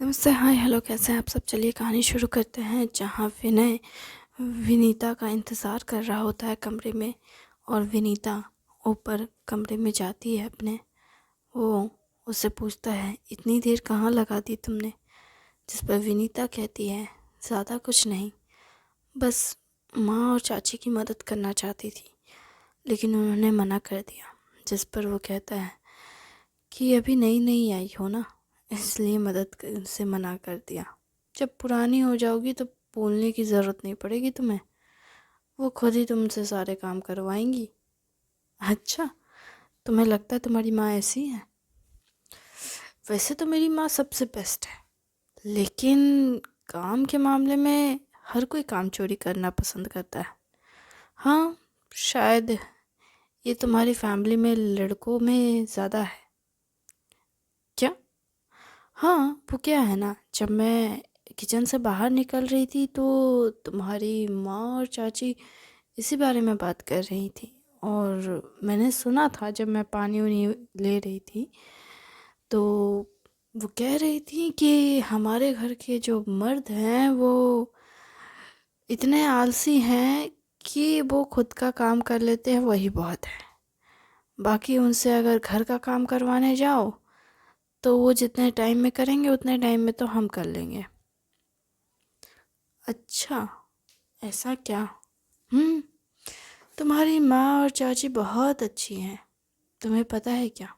नमस्ते, हाय, हेलो, कैसे हैं आप सब। चलिए कहानी शुरू करते हैं। जहाँ विनय विनीता का इंतज़ार कर रहा होता है कमरे में, और विनीता ऊपर कमरे में जाती है अपने। वो उससे पूछता है, इतनी देर कहाँ लगा दी तुमने। जिस पर विनीता कहती है, ज़्यादा कुछ नहीं, बस माँ और चाची की मदद करना चाहती थी, लेकिन उन्होंने मना कर दिया। जिस पर वो कहता है कि अभी नई नई आई हो ना, इसलिए से मना कर दिया। जब पुरानी हो जाओगी तो बोलने की ज़रूरत नहीं पड़ेगी तुम्हें, वो खुद ही तुमसे सारे काम करवाएंगी। अच्छा, तुम्हें लगता है तुम्हारी माँ ऐसी है? वैसे तो मेरी माँ सबसे बेस्ट है, लेकिन काम के मामले में हर कोई काम चोरी करना पसंद करता है। हाँ, शायद ये तुम्हारी फैमिली में लड़कों में ज़्यादा है। क्या? हाँ, वो क्या है ना, जब मैं किचन से बाहर निकल रही थी तो तुम्हारी माँ और चाची इसी बारे में बात कर रही थी, और मैंने सुना था जब मैं पानी वानी ले रही थी तो वो कह रही थी कि हमारे घर के जो मर्द हैं वो इतने आलसी हैं कि वो खुद का काम कर लेते हैं, वही बहुत है। बाकी उनसे अगर घर का काम करवाने जाओ तो वो जितने टाइम में करेंगे उतने टाइम में तो हम कर लेंगे। अच्छा, ऐसा क्या? हम्म तुम्हारी माँ और चाची बहुत अच्छी हैं, तुम्हें पता है क्या?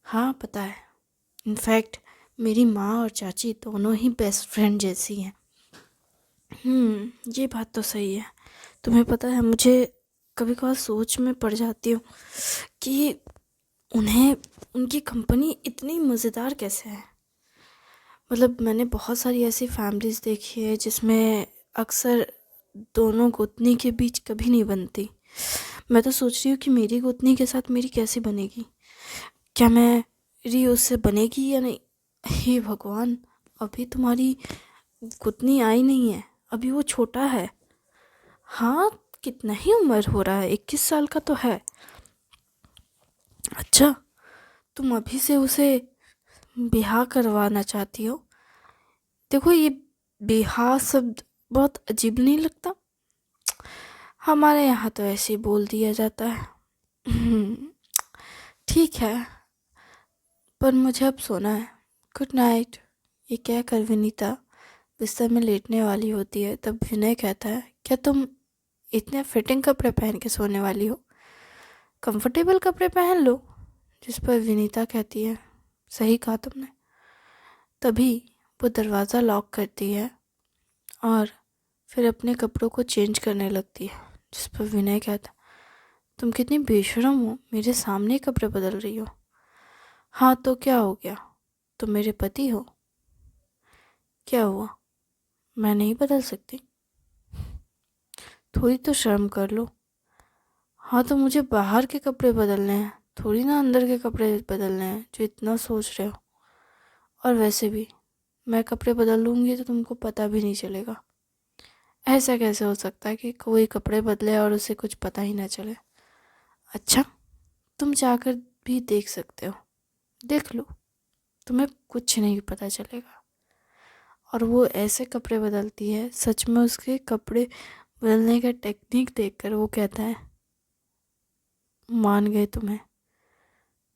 हाँ, पता है। इनफैक्ट मेरी माँ और चाची दोनों ही बेस्ट फ्रेंड जैसी हैं। ये बात तो सही है। तुम्हें पता है, मुझे कभी कभार सोच में पड़ जाती हूँ कि उन्हें उनकी कंपनी इतनी मज़ेदार कैसे है। मतलब मैंने बहुत सारी ऐसी फैमिलीज़ देखी है जिसमें अक्सर दोनों गोतनी के बीच कभी नहीं बनती। मैं तो सोच रही हूँ कि मेरी गोतनी के साथ मेरी कैसी बनेगी, क्या मेरी उससे बनेगी या नहीं। हे भगवान, अभी तुम्हारी गोतनी आई नहीं है, अभी वो छोटा है। हाँ, कितना ही उम्र हो रहा है, 21 साल का तो है। अच्छा, तुम अभी से उसे ब्याह करवाना चाहती हो? देखो, ये ब्याह शब्द बहुत अजीब नहीं लगता? हमारे यहाँ तो ऐसे ही बोल दिया जाता है। ठीक है, पर मुझे अब सोना है। Good night. ये कहकर विनीता बिस्तर में लेटने वाली होती है, तब विनय कहता है, क्या तुम इतने फिटिंग कपड़े पहन के सोने वाली हो? कंफर्टेबल कपड़े पहन लो। जिस पर विनीता कहती है, सही कहा तुमने। तभी वो दरवाज़ा लॉक करती है और फिर अपने कपड़ों को चेंज करने लगती है। जिस पर विनय कहता, तुम कितनी बेशरम हो, मेरे सामने ही कपड़े बदल रही हो। हाँ तो क्या हो गया, तुम मेरे पति हो। क्या हुआ, मैं नहीं बदल सकती? थोड़ी तो शर्म कर लो। हाँ तो मुझे बाहर के कपड़े बदलने हैं, थोड़ी ना अंदर के कपड़े बदलने हैं जो इतना सोच रहे हो। और वैसे भी मैं कपड़े बदल लूँगी तो तुमको पता भी नहीं चलेगा। ऐसा कैसे हो सकता है कि कोई कपड़े बदले और उसे कुछ पता ही ना चले? अच्छा, तुम जाकर भी देख सकते हो, देख लो, तुम्हें कुछ नहीं पता चलेगा। और वो ऐसे कपड़े बदलती है, सच में उसके कपड़े बदलने का टेक्निक देखकर वो कहता है, मान गए तुम्हें,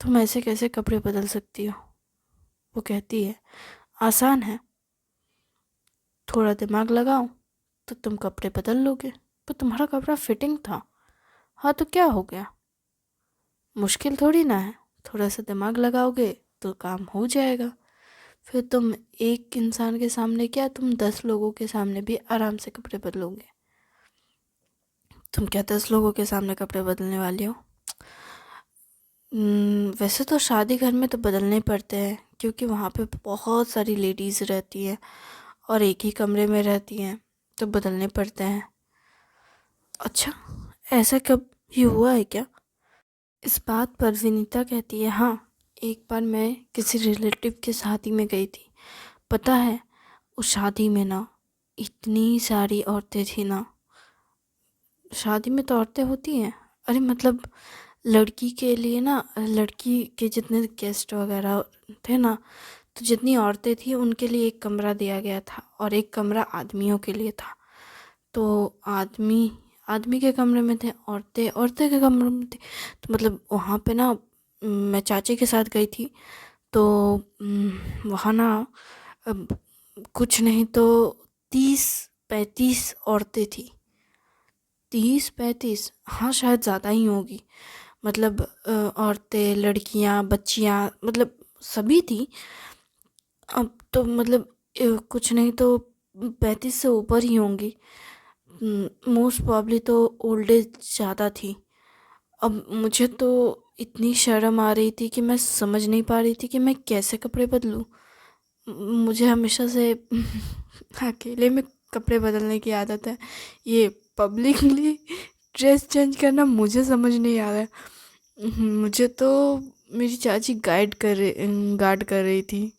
तुम ऐसे कैसे कपड़े बदल सकती हो? वो कहती है, आसान है, थोड़ा दिमाग लगाओ तो तुम कपड़े बदल लोगे। पर तुम्हारा कपड़ा फिटिंग था। हाँ तो क्या हो गया, मुश्किल थोड़ी ना है, थोड़ा सा दिमाग लगाओगे तो काम हो जाएगा। फिर तुम एक इंसान के सामने क्या, तुम 10 लोगों के सामने भी आराम से कपड़े बदलोगे। तुम क्या 10 लोगों के सामने कपड़े बदलने वाली हो? वैसे तो शादी घर में तो बदलने पड़ते हैं, क्योंकि वहाँ पे बहुत सारी लेडीज़ रहती हैं और एक ही कमरे में रहती हैं, तो बदलने पड़ते हैं। अच्छा, ऐसा कब ही हुआ है क्या? इस बात पर विनीता कहती है, हाँ, एक बार मैं किसी रिलेटिव के शादी में गई थी। पता है, उस शादी में ना इतनी सारी औरतें थी ना। शादी में तो औरतें होती हैं, अरे मतलब लड़की के लिए ना, लड़की के जितने गेस्ट वगैरह थे ना, तो जितनी औरतें थी उनके लिए एक कमरा दिया गया था और एक कमरा आदमियों के लिए था। तो आदमी आदमी के कमरे में थे, औरतें औरतें के कमरे में थी। तो मतलब वहाँ पे ना मैं चाची के साथ गई थी। तो वहाँ ना अब कुछ नहीं तो 30-35 औरतें थी। 30-35, हाँ शायद ज़्यादा ही होगी। मतलब औरतें, लड़कियां, बच्चियां, मतलब सभी थी। अब तो मतलब कुछ नहीं तो 35 से ऊपर ही होंगी। मोस्ट प्रॉब्ली तो ओल्ड एज ज़्यादा थी। अब मुझे तो इतनी शर्म आ रही थी कि मैं समझ नहीं पा रही थी कि मैं कैसे कपड़े बदलूं। मुझे हमेशा से अकेले में कपड़े बदलने की आदत है। ये पब्लिकली ड्रेस चेंज करना मुझे समझ नहीं आ रहा है। मुझे तो मेरी चाची गार्ड कर रही थी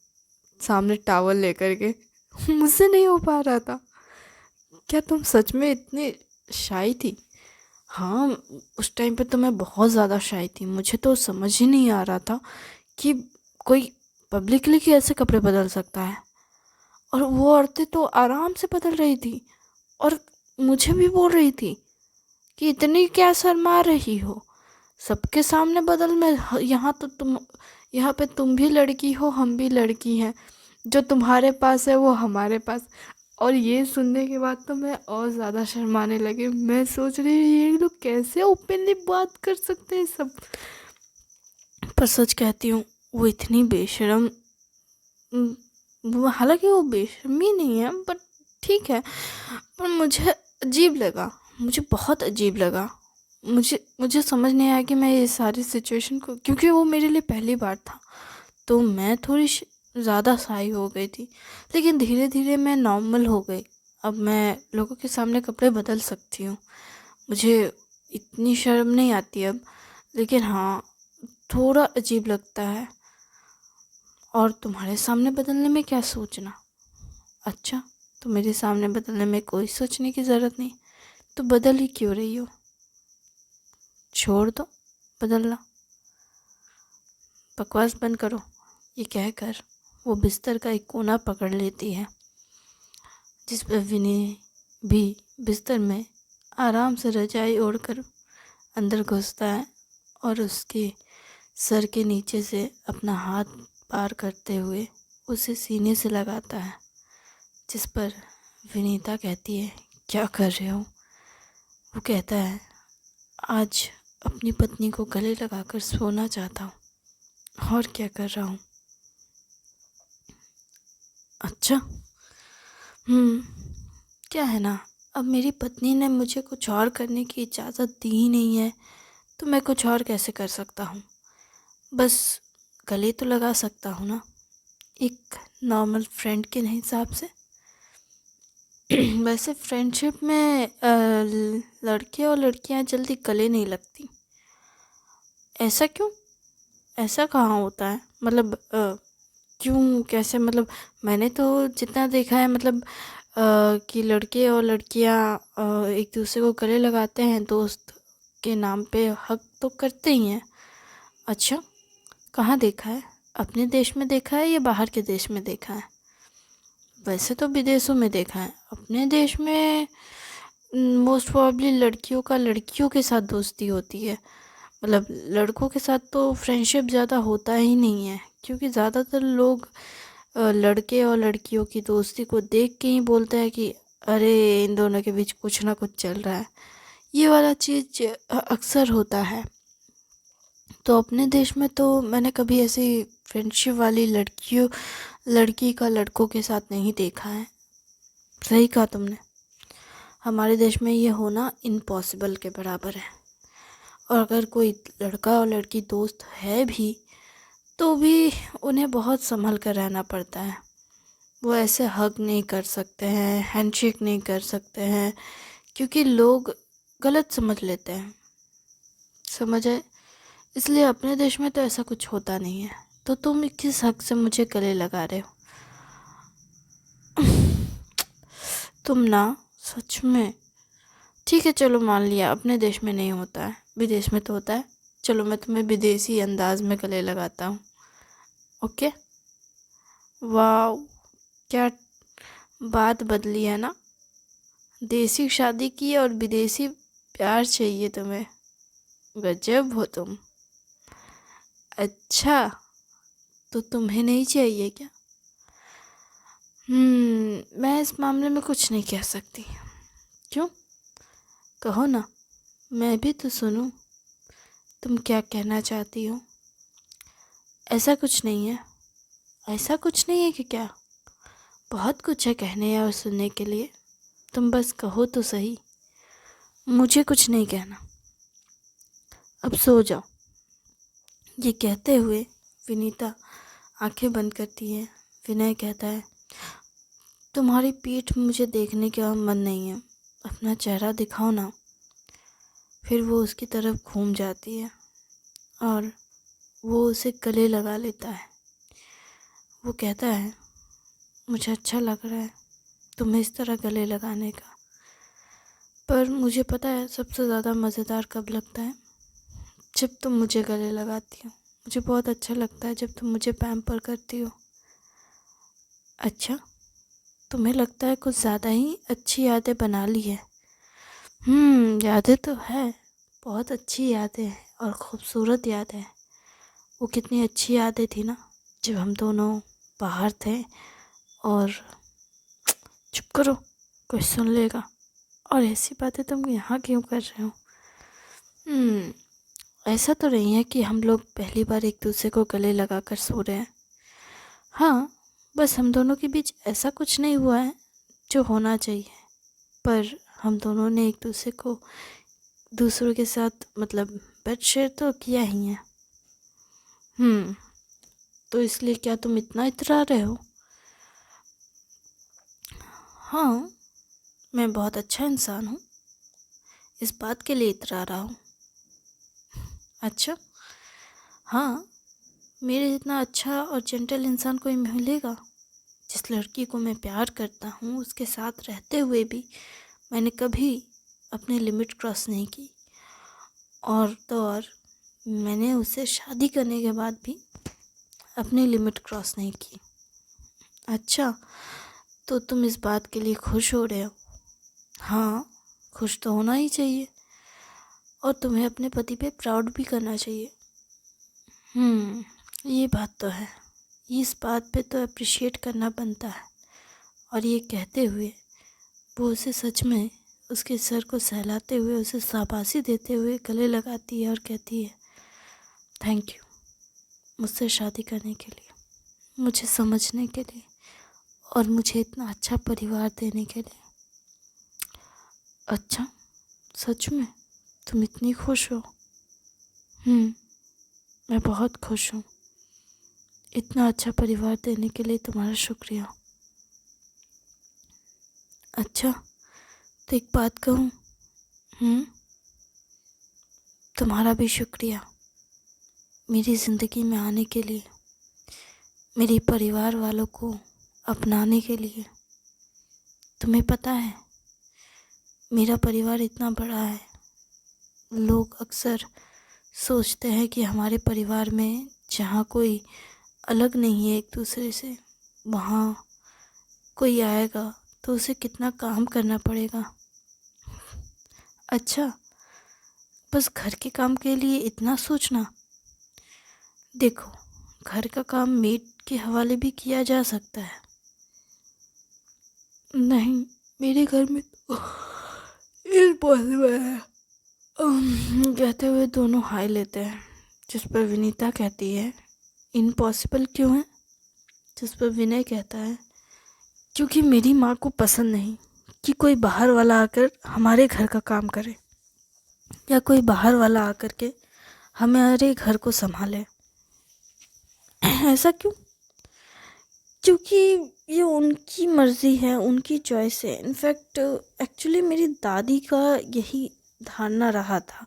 सामने टावल लेकर के। मुझसे नहीं हो पा रहा था। क्या तुम सच में इतनी शाई थी? हाँ, उस टाइम पे तो मैं बहुत ज़्यादा शाई थी। मुझे तो समझ ही नहीं आ रहा था कि कोई पब्लिकली कैसे कपड़े बदल सकता है। और वो औरतें तो आराम से बदल रही थी और मुझे भी बोल रही थी कि इतनी क्या शर्मा रही हो, सबके सामने बदल में। यहाँ पे तुम भी लड़की हो, हम भी लड़की हैं। जो तुम्हारे पास है वो हमारे पास। और ये सुनने के बाद तो मैं और ज़्यादा शर्माने लगी। मैं सोच रही हूँ ये लोग कैसे ओपनली बात कर सकते हैं सब। पर सच कहती हूँ, वो इतनी बेशर्म। हालांकि वो बेशर्मी नहीं है, बट ठीक है। पर मुझे अजीब लगा, मुझे बहुत अजीब लगा। मुझे समझ नहीं आया कि मैं ये सारी सिचुएशन को, क्योंकि वो मेरे लिए पहली बार था तो मैं थोड़ी ज़्यादा शाई हो गई थी। लेकिन धीरे धीरे मैं नॉर्मल हो गई। अब मैं लोगों के सामने कपड़े बदल सकती हूँ। मुझे इतनी शर्म नहीं आती अब। लेकिन हाँ, थोड़ा अजीब लगता है। और तुम्हारे सामने बदलने में क्या सोचना? अच्छा, तो मेरे सामने बदलने में कोई सोचने की ज़रूरत नहीं, तो बदल ही क्यों रही हो? छोड़ दो बदलना, बकवास बंद करो। ये कहकर वो बिस्तर का एक कोना पकड़ लेती है, जिस पर विनय भी बिस्तर में आराम से रजाई ओढ़कर अंदर घुसता है और उसके सर के नीचे से अपना हाथ पार करते हुए उसे सीने से लगाता है। जिस पर विनीता कहती है, क्या कर रहे हो? वो कहता है, आज अपनी पत्नी को गले लगाकर सोना चाहता हूँ, और क्या कर रहा हूँ। अच्छा। हम्म क्या है ना, अब मेरी पत्नी ने मुझे कुछ और करने की इजाज़त दी ही नहीं है, तो मैं कुछ और कैसे कर सकता हूँ। बस गले तो लगा सकता हूँ ना, एक नॉर्मल फ्रेंड के हिसाब से। वैसे फ्रेंडशिप में लड़के और लड़कियां जल्दी गले नहीं लगती। ऐसा क्यों? ऐसा कहाँ होता है? मतलब क्यों, कैसे? मतलब मैंने तो जितना देखा है, मतलब कि लड़के और लड़कियां एक दूसरे को गले लगाते हैं, दोस्त के नाम पे हक तो करते ही हैं। अच्छा, कहाँ देखा है? अपने देश में देखा है या बाहर के देश में देखा है? वैसे तो विदेशों में देखा है। अपने देश में मोस्ट प्रोबेबली लड़कियों का लड़कियों के साथ दोस्ती होती है। मतलब लड़कों के साथ तो फ्रेंडशिप ज़्यादा होता ही नहीं है, क्योंकि ज़्यादातर लोग लड़के और लड़कियों की दोस्ती को देख के ही बोलते हैं कि अरे इन दोनों के बीच कुछ ना कुछ चल रहा है। ये वाला चीज़ अक्सर होता है। तो अपने देश में तो मैंने कभी ऐसी फ्रेंडशिप वाली लड़की का लड़कों के साथ नहीं देखा है। सही कहा तुमने, हमारे देश में ये होना इम्पॉसिबल के बराबर है। और अगर कोई लड़का और लड़की दोस्त है भी, तो भी उन्हें बहुत संभल कर रहना पड़ता है। वो ऐसे हग नहीं कर सकते हैं, हैंडशेक नहीं कर सकते हैं, क्योंकि लोग गलत समझ लेते हैं। समझ आए? इसलिए अपने देश में तो ऐसा कुछ होता नहीं है। तो तुम किस हक से मुझे गले लगा रहे हो? तुम ना, सच में। ठीक है, चलो मान लिया अपने देश में नहीं होता है, विदेश में तो होता है। चलो मैं तुम्हें विदेशी अंदाज में गले लगाता हूँ। ओके? वाह, क्या बात बदली है ना। देसी शादी की और विदेशी प्यार चाहिए तुम्हें। गजब हो तुम। अच्छा, तो तुम्हें नहीं चाहिए क्या? मैं इस मामले में कुछ नहीं कह सकती। क्यों? कहो ना, मैं भी तो सुनूं। तुम क्या कहना चाहती हो? ऐसा कुछ नहीं है। ऐसा कुछ नहीं है कि क्या? बहुत कुछ है कहने और सुनने के लिए। तुम बस कहो तो सही। मुझे कुछ नहीं कहना। अब सो जाओ। ये कहते हुए विनीता आंखें बंद करती है। विनय कहता है, तुम्हारी पीठ मुझे देखने का मन नहीं है, अपना चेहरा दिखाओ ना। फिर वो उसकी तरफ घूम जाती है और वो उसे गले लगा लेता है। वो कहता है, मुझे अच्छा लग रहा है तुम्हें इस तरह गले लगाने का, पर मुझे पता है सबसे ज़्यादा मज़ेदार कब लगता है, जब तुम मुझे गले लगाती हो। मुझे बहुत अच्छा लगता है जब तुम मुझे पैम्पर करती हो। अच्छा, तुम्हें लगता है कुछ ज़्यादा ही अच्छी यादें बना ली है। यादें तो है, बहुत अच्छी यादें हैं और ख़ूबसूरत यादें हैं। वो कितनी अच्छी यादें थी ना, जब हम दोनों बाहर थे। और चुप करो, कोई सुन लेगा। और ऐसी बातें तुम यहाँ क्यों कर रहे हो? ऐसा तो नहीं है कि हम लोग पहली बार एक दूसरे को गले लगा कर सो रहे हैं। हाँ, बस हम दोनों के बीच ऐसा कुछ नहीं हुआ है जो होना चाहिए, पर हम दोनों ने एक दूसरे को दूसरों के साथ मतलब बेड शेयर तो किया ही है। तो इसलिए क्या तुम इतना इतरा रहे हो? हाँ, मैं बहुत अच्छा इंसान हूँ, इस बात के लिए इतरा रहा हूँ। अच्छा, हाँ, मेरे जितना अच्छा और जेंटल इंसान कोई मिलेगा? जिस लड़की को मैं प्यार करता हूँ उसके साथ रहते हुए भी मैंने कभी अपनी लिमिट क्रॉस नहीं की, और तो और मैंने उससे शादी करने के बाद भी अपनी लिमिट क्रॉस नहीं की। अच्छा, तो तुम इस बात के लिए खुश हो रहे हो? हाँ, खुश तो होना ही चाहिए, और तुम्हें अपने पति पे प्राउड भी करना चाहिए। ये बात तो है, इस बात पे तो अप्रिशिएट करना बनता है। और ये कहते हुए वो उसे सच में उसके सर को सहलाते हुए उसे शाबाशी देते हुए गले लगाती है और कहती है, थैंक यू मुझसे शादी करने के लिए, मुझे समझने के लिए, और मुझे इतना अच्छा परिवार देने के लिए। अच्छा, सच में तुम इतनी खुश हो? मैं बहुत खुश हूँ। इतना अच्छा परिवार देने के लिए तुम्हारा शुक्रिया। अच्छा, तो एक बात कहूँ? तुम्हारा भी शुक्रिया मेरी ज़िंदगी में आने के लिए, मेरे परिवार वालों को अपनाने के लिए। तुम्हें पता है मेरा परिवार इतना बड़ा है, लोग अक्सर सोचते हैं कि हमारे परिवार में जहाँ कोई अलग नहीं है एक दूसरे से, वहाँ कोई आएगा तो उसे कितना काम करना पड़ेगा। अच्छा, बस घर के काम के लिए इतना सोचना? देखो, घर का काम मेड के हवाले भी किया जा सकता है। नहीं, मेरे घर में तो इम्पॉसिबल है। कहते हुए दोनों हाय लेते हैं, जिस पर विनीता कहती है, इम्पॉसिबल क्यों है? जिस पर विनय कहता है, क्योंकि मेरी माँ को पसंद नहीं कि कोई बाहर वाला आकर हमारे घर का काम करे, या कोई बाहर वाला आकर के हमारे घर को संभाले। ऐसा क्यों? क्योंकि ये उनकी मर्ज़ी है, उनकी चॉइस है। इनफैक्ट एक्चुअली मेरी दादी का यही धारणा रहा था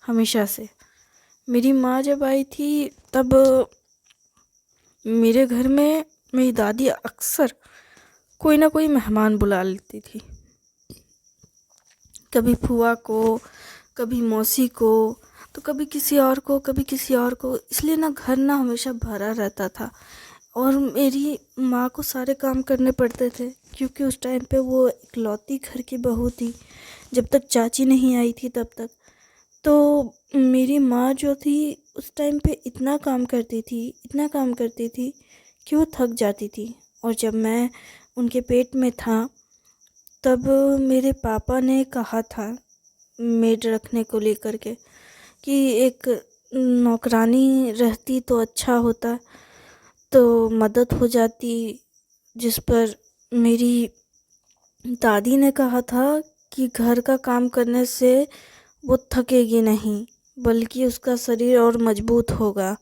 हमेशा से। मेरी माँ जब आई थी तब मेरे घर में मेरी दादी अक्सर कोई ना कोई मेहमान बुला लेती थी, कभी फूआ को, कभी मौसी को, तो कभी किसी और को, कभी किसी और को। इसलिए ना घर ना हमेशा भरा रहता था, और मेरी माँ को सारे काम करने पड़ते थे क्योंकि उस टाइम पे वो इकलौती घर की बहू थी। जब तक चाची नहीं आई थी तब तक तो मेरी माँ जो थी उस टाइम पे इतना काम करती थी, इतना काम करती थी कि वो थक जाती थी। और जब मैं उनके पेट में था तब मेरे पापा ने कहा था मेड रखने को लेकर के कि एक नौकरानी रहती तो अच्छा होता, तो मदद हो जाती। जिस पर मेरी दादी ने कहा था कि घर का काम करने से वो थकेगी नहीं, बल्कि उसका शरीर और मजबूत होगा,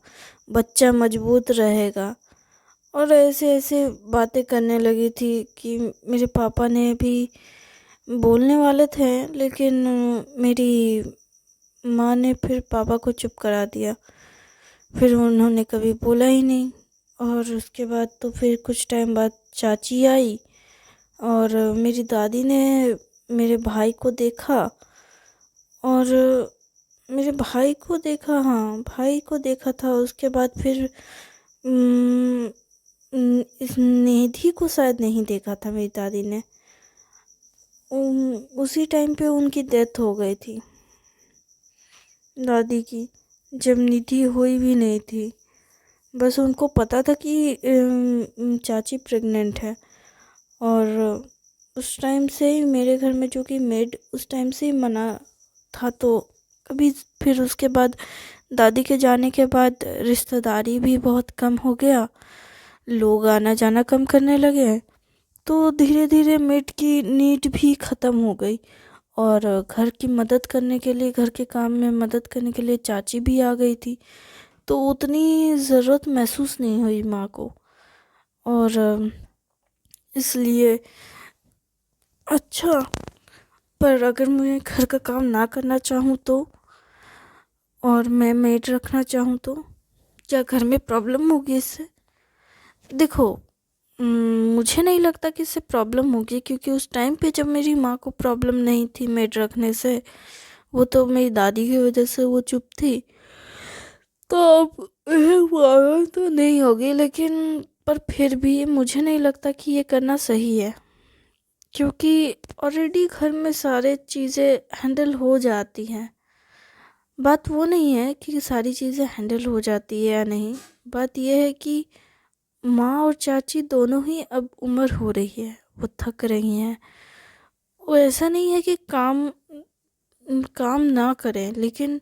बच्चा मजबूत रहेगा। और ऐसे ऐसे बातें करने लगी थी कि मेरे पापा ने भी बोलने वाले थे, लेकिन मेरी माँ ने फिर पापा को चुप करा दिया। फिर उन्होंने कभी बोला ही नहीं। और उसके बाद तो फिर कुछ टाइम बाद चाची आई और मेरी दादी ने मेरे भाई को देखा और मेरे भाई को देखा, हाँ भाई को देखा था। उसके बाद फिर इस निधि को शायद नहीं देखा था मेरी दादी ने। उसी टाइम पे उनकी डेथ हो गई थी दादी की, जब निधि हुई भी नहीं थी। बस उनको पता था कि चाची प्रेग्नेंट है। और उस टाइम से ही मेरे घर में जो कि मेड उस टाइम से ही मना था। तो अभी फिर उसके बाद दादी के जाने के बाद रिश्तेदारी भी बहुत कम हो गया, लोग आना जाना कम करने लगे। तो धीरे धीरे मेड की नीड भी ख़त्म हो गई और घर की मदद करने के लिए, घर के काम में मदद करने के लिए चाची भी आ गई थी। तो उतनी ज़रूरत महसूस नहीं हुई माँ को। और इसलिए अच्छा, पर अगर मैं घर का काम ना करना चाहूँ तो, और मैं मेड रखना चाहूँ तो क्या घर में प्रॉब्लम होगी इससे? देखो, मुझे नहीं लगता कि इससे प्रॉब्लम होगी, क्योंकि उस टाइम पे जब मेरी माँ को प्रॉब्लम नहीं थी मेड रखने से, वो तो मेरी दादी की वजह से वो चुप थी। तो अब प्रॉब्लम तो नहीं होगी, लेकिन पर फिर भी मुझे नहीं लगता कि ये करना सही है, क्योंकि ऑलरेडी घर में सारे चीज़ें हैंडल हो जाती हैं। बात वो नहीं है कि सारी चीज़ें हैंडल हो जाती है या नहीं, बात ये है कि माँ और चाची दोनों ही अब उम्र हो रही है, वो थक रही हैं। वो ऐसा नहीं है कि काम काम ना करें, लेकिन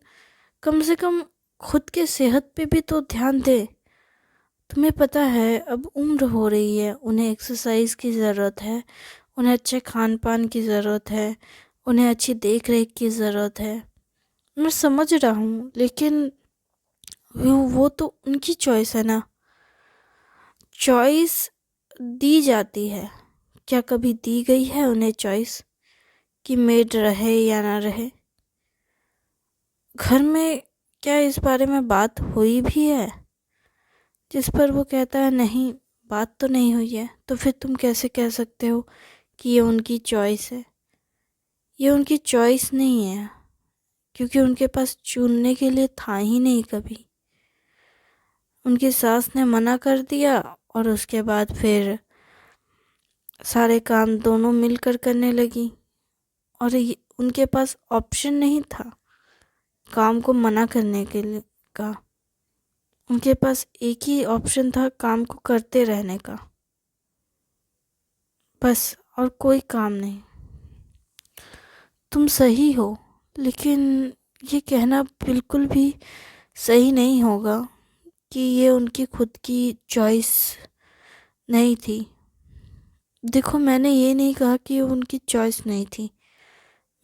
कम से कम खुद के सेहत पे भी तो ध्यान दें। तुम्हें पता है अब उम्र हो रही है, उन्हें एक्सरसाइज की ज़रूरत है, उन्हें अच्छे खान पान की ज़रूरत है, उन्हें अच्छी देख रेख की ज़रूरत है। मैं समझ रहा हूँ, लेकिन वो तो उनकी चॉइस है ना। चॉइस दी जाती है, क्या कभी दी गई है उन्हें चॉइस कि मेड रहे या ना रहे? घर में क्या इस बारे में बात हुई भी है? जिस पर वो कहता है नहीं, बात तो नहीं हुई है। तो फिर तुम कैसे कह सकते हो कि ये उनकी चॉइस है? ये उनकी चॉइस नहीं है, क्योंकि उनके पास चुनने के लिए था ही नहीं कभी। उनकी सास ने मना कर दिया और उसके बाद फिर सारे काम दोनों मिलकर करने लगी। और ये उनके पास ऑप्शन नहीं था काम को मना करने के लिए का। उनके पास एक ही ऑप्शन था काम को करते रहने का, बस, और कोई काम नहीं। तुम सही हो, लेकिन ये कहना बिल्कुल भी सही नहीं होगा कि ये उनकी खुद की चॉइस नहीं थी। देखो, मैंने ये नहीं कहा कि उनकी चॉइस नहीं थी,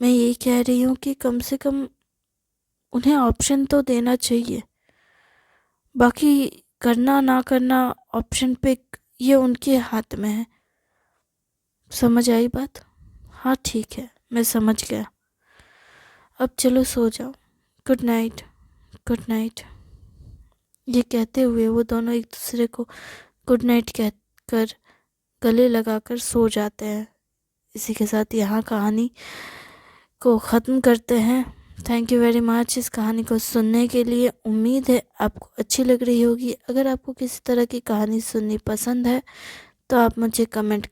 मैं ये कह रही हूँ कि कम से कम उन्हें ऑप्शन तो देना चाहिए। बाकी करना ना करना ऑप्शन पे, ये उनके हाथ में है। समझ आई बात? हाँ ठीक है, मैं समझ गया। अब चलो सो जाओ। Good night. Good night. ये कहते हुए वो दोनों एक दूसरे को गुड नाइट कहकर गले लगाकर सो जाते हैं। इसी के साथ यहाँ कहानी को ख़त्म करते हैं। थैंक यू वेरी मच इस कहानी को सुनने के लिए। उम्मीद है आपको अच्छी लग रही होगी। अगर आपको किसी तरह की कहानी सुननी पसंद है तो आप मुझे कमेंट